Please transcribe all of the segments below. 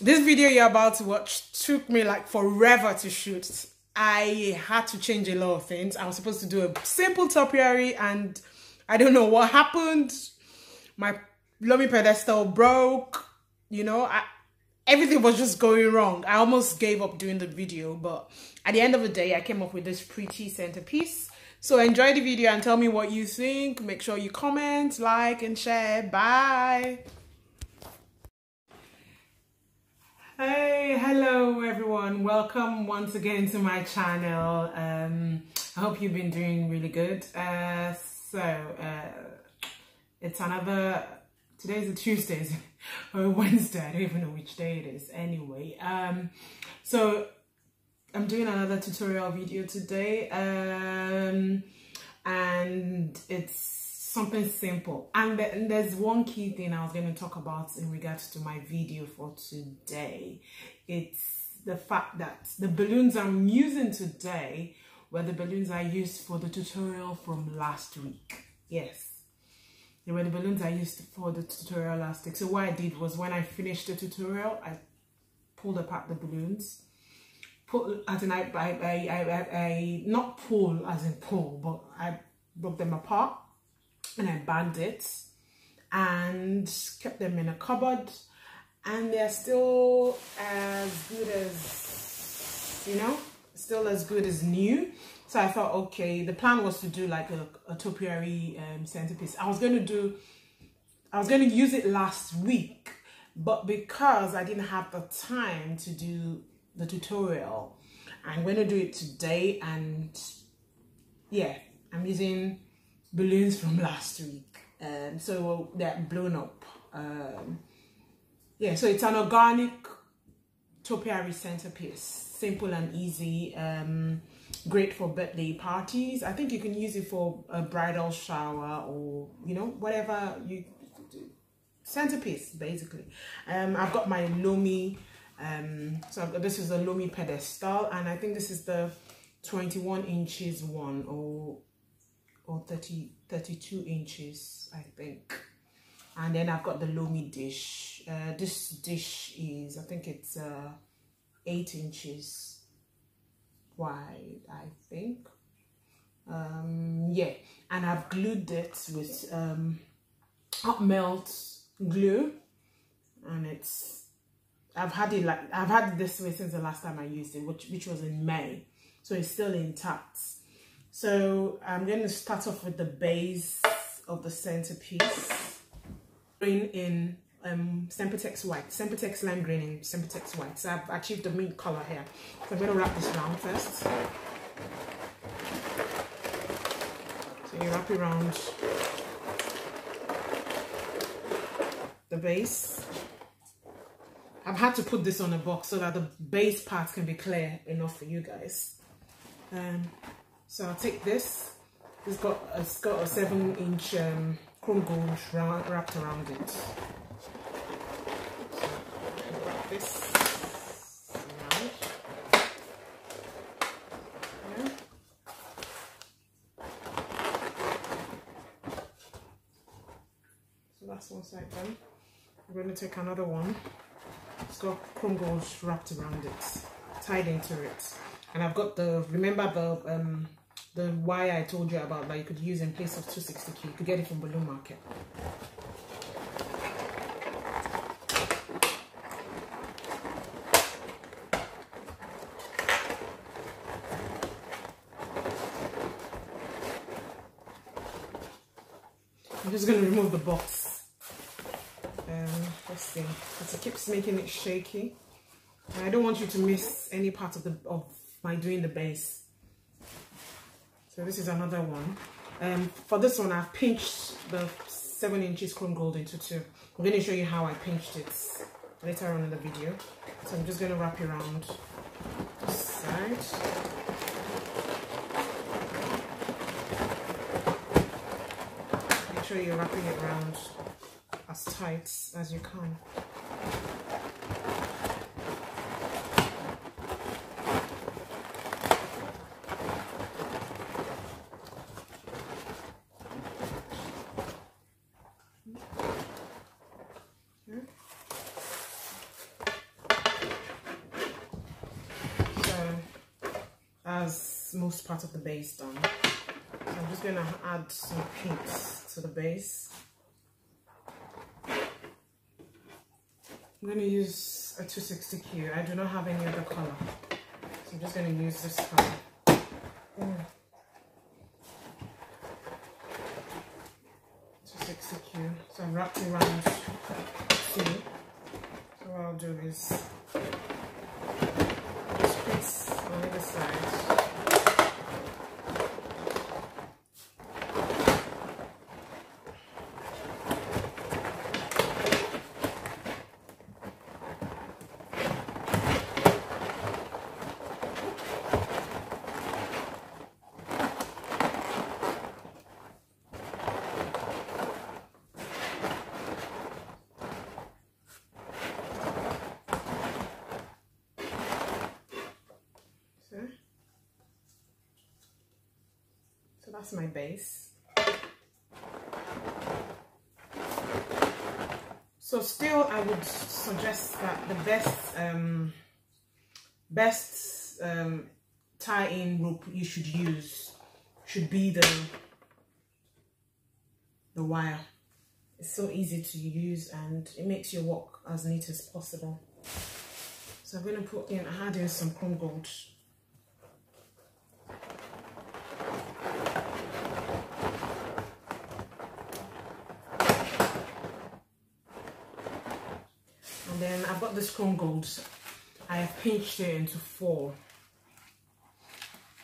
This video you're about to watch took me like forever to shoot. I had to change a lot of things. I was supposed to do a simple topiary and I don't know what happened. My Lomi pedestal broke, you know, everything was just going wrong. I almost gave up doing the video, but at the end of the day, I came up with this pretty centerpiece. So enjoy the video and tell me what you think. Make sure you comment, like, and share. Bye. Hey, hello everyone. Welcome once again to my channel. I hope you've been doing really good. It's another, today's a Tuesday or Wednesday. I don't even know which day it is anyway. So I'm doing another tutorial video today, and it's something simple. And there's one key thing I was going to talk about in regards to my video for today. It's the fact that the balloons I'm using today were the balloons I used for the tutorial from last week. Yes, they were the balloons I used for the tutorial last week. So what I did was, when I finished the tutorial, I pulled apart the balloons. Not pull as in pull, but I broke them apart and I bagged it and kept them in a cupboard, and they're still as good as, you know, still as good as new. So I thought, okay, the plan was to do like a topiary centerpiece. I was going to use it last week, but because I didn't have the time to do the tutorial, I'm going to do it today. And yeah, I'm using balloons from last week, so they're blown up. Yeah, so it's an organic topiary centerpiece, simple and easy, great for birthday parties. I think you can use it for a bridal shower, or, you know, whatever you do. Centerpiece basically. I've got my Lomi, so this is a Lomi pedestal, and I think this is the 21 inches one, or 32 inches, I think. And then I've got the Lomi dish. This dish is, I think it's 8 inches wide, I think. Yeah, and I've glued it with hot melt glue, and I've had it this way since the last time I used it, which was in May, so it's still intact. So I'm going to start off with the base of the centerpiece, in Centrepiece white, Centrepiece lime green and Centrepiece white. So I've achieved the mint color here. So I'm going to wrap this around first. So you wrap it around the base. I've had to put this on a box so that the base part can be clear enough for you guys. So I'll take this. It's got a 7-inch chrome gold wrapped around it. So I'll wrap this around. Yeah. So that's one side done. I'm going to take another one. It's got chrome gold wrapped around it, tied into it. And I've got remember the wire I told you about that you could use in place of 262. You could get it from Balloon Market. I'm just going to remove the box. Let's see, because it keeps making it shaky. And I don't want you to miss any part of my doing the base. So this is another one. For this one, I've pinched the 7 inches chrome gold into two. I'm going to show you how I pinched it later on in the video. So I'm just going to wrap it around this side. Make sure you're wrapping it around as tight as you can. most part of the base done. So I'm just going to add some pinks to the base. I'm going to use a 260Q. I do not have any other color, so I'm just going to use this color. 260Q. So I'm wrapped around C. So what I'll do is just place on either side. So that's my base. So still I would suggest that the best tie-in rope you should use should be the wire. It's so easy to use and it makes your work as neat as possible. So I'm going to add in some chrome gold. And then I've got this chrome gold. I have pinched it into 4.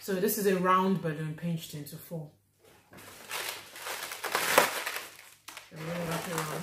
So this is a round balloon pinched into 4. So I'm going to wrap it around.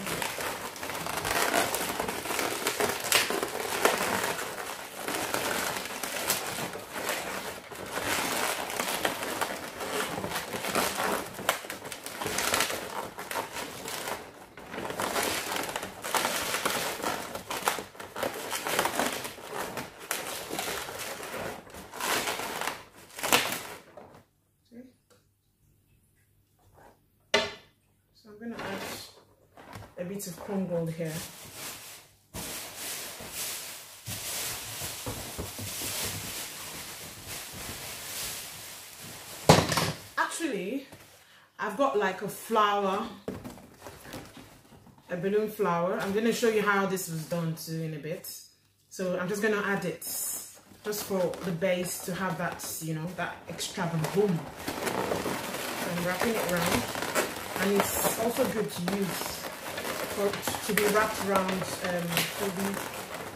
So I'm going to add a bit of chrome gold here. Actually, I've got like a flower, a balloon flower. I'm going to show you how this was done too in a bit. So I'm just going to add it just for the base to have that, you know, that extra boom. So I'm wrapping it around. And it's also good to use to be wrapped around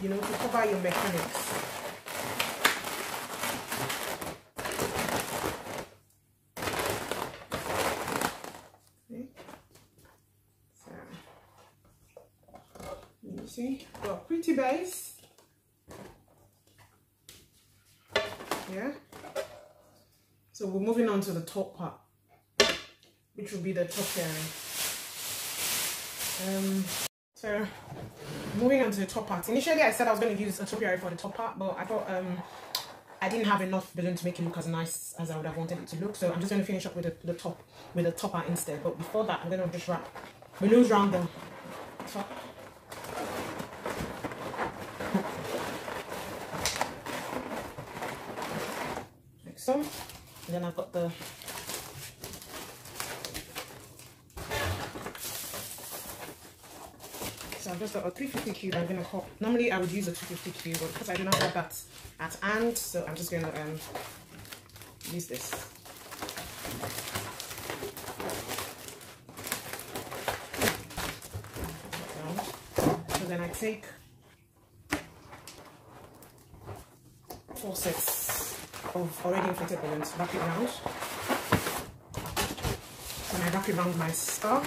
you know, to cover your mechanics. Okay. So you see, got a pretty base. Yeah. So we're moving on to the top part, which will be the top area. So moving on to the top part. Initially I said I was going to use a topiary for the top part, but I thought I didn't have enough balloon to make it look as nice as I would have wanted it to look. So I'm just going to finish up with the top part instead. But before that, I'm going to just wrap balloons around the top. Like so. And then I've got the So I've just got a 350Q I'm going to cut. Normally I would use a 250Q, but because I do not have that at hand, so I'm just going to use this. So then I take 4 sets of already inflated balloons, wrap it around. Then I wrap it around my star.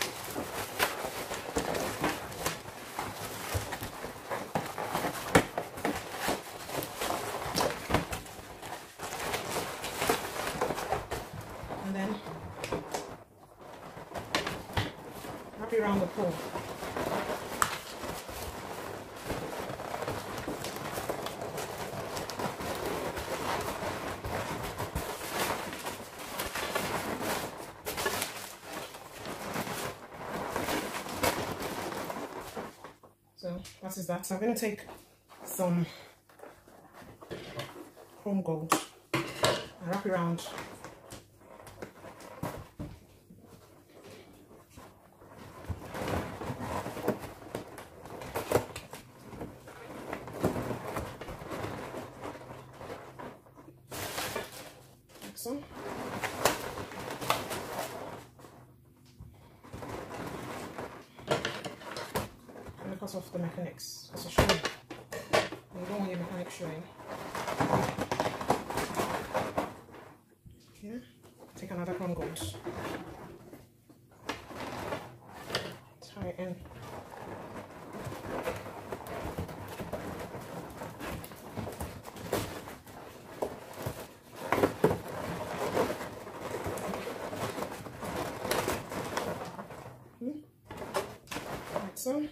Around the pole. So that is that. So I'm going to take some chrome gold and wrap it around. Like so. And the cut off the mechanics, as I show you. You don't want your mechanics showing. Here, take another chrome gold. Tie it in. Like so.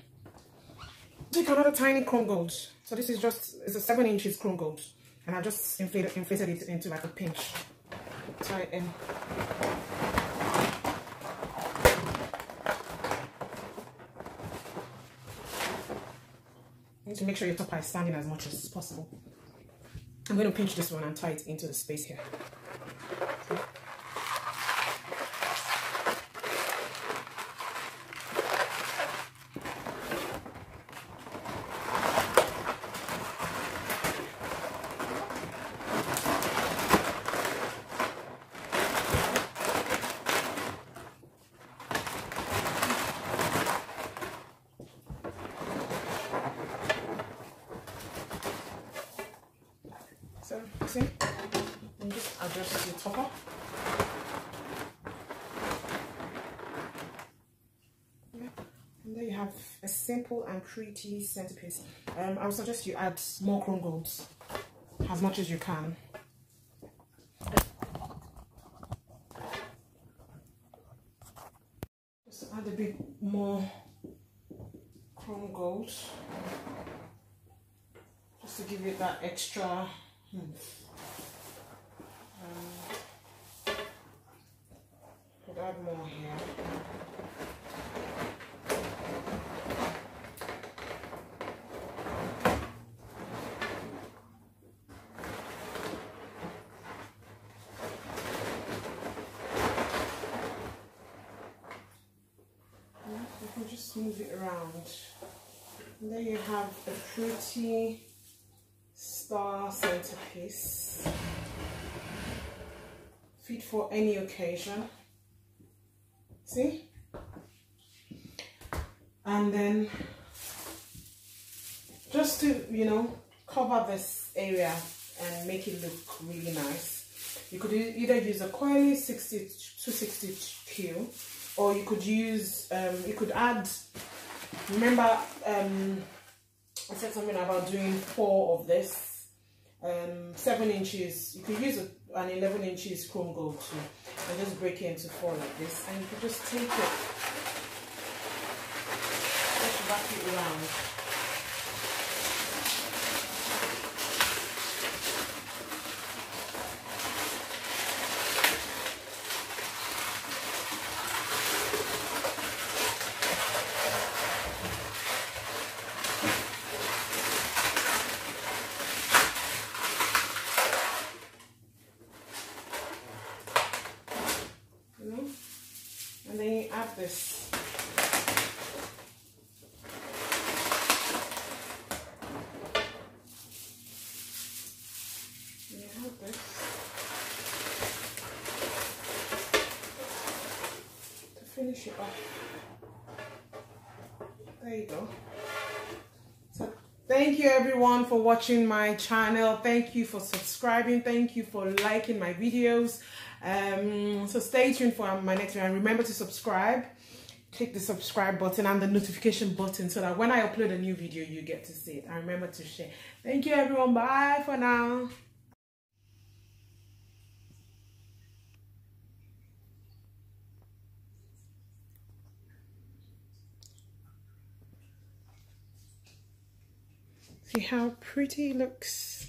Take another tiny chrome gold. So this is just, it's a 7 inches chrome gold. And I just inflated it into like a pinch. Tie it in. You need to make sure your topper is standing as much as possible. I'm going to pinch this one and tie it into the space here. Okay. So, see, and just adjust your topper. Yeah. And there you have a simple and pretty centerpiece. I would suggest you add more chrome golds as much as you can. Just add a bit more chrome gold, just to give it that extra. Could add more here. You can just move it around. And there you have a pretty star centerpiece, fit for any occasion. See? And then just to, you know, cover this area and make it look really nice, you could either use a coily 260Q, or you could use you could add, remember I said something about doing 4 of this, 7 inches. You could use an 11 inches chrome gold too, and just break it into 4 like this, and you could just take it, just wrap it around. And then you add this. And you add this to finish it off. There you go. So thank you everyone for watching my channel. Thank you for subscribing. Thank you for liking my videos. So stay tuned for my next video, and remember to subscribe. Click the subscribe button and the notification button so that when I upload a new video you get to see it, and remember to share. Thank you everyone. Bye for now. See how pretty it looks.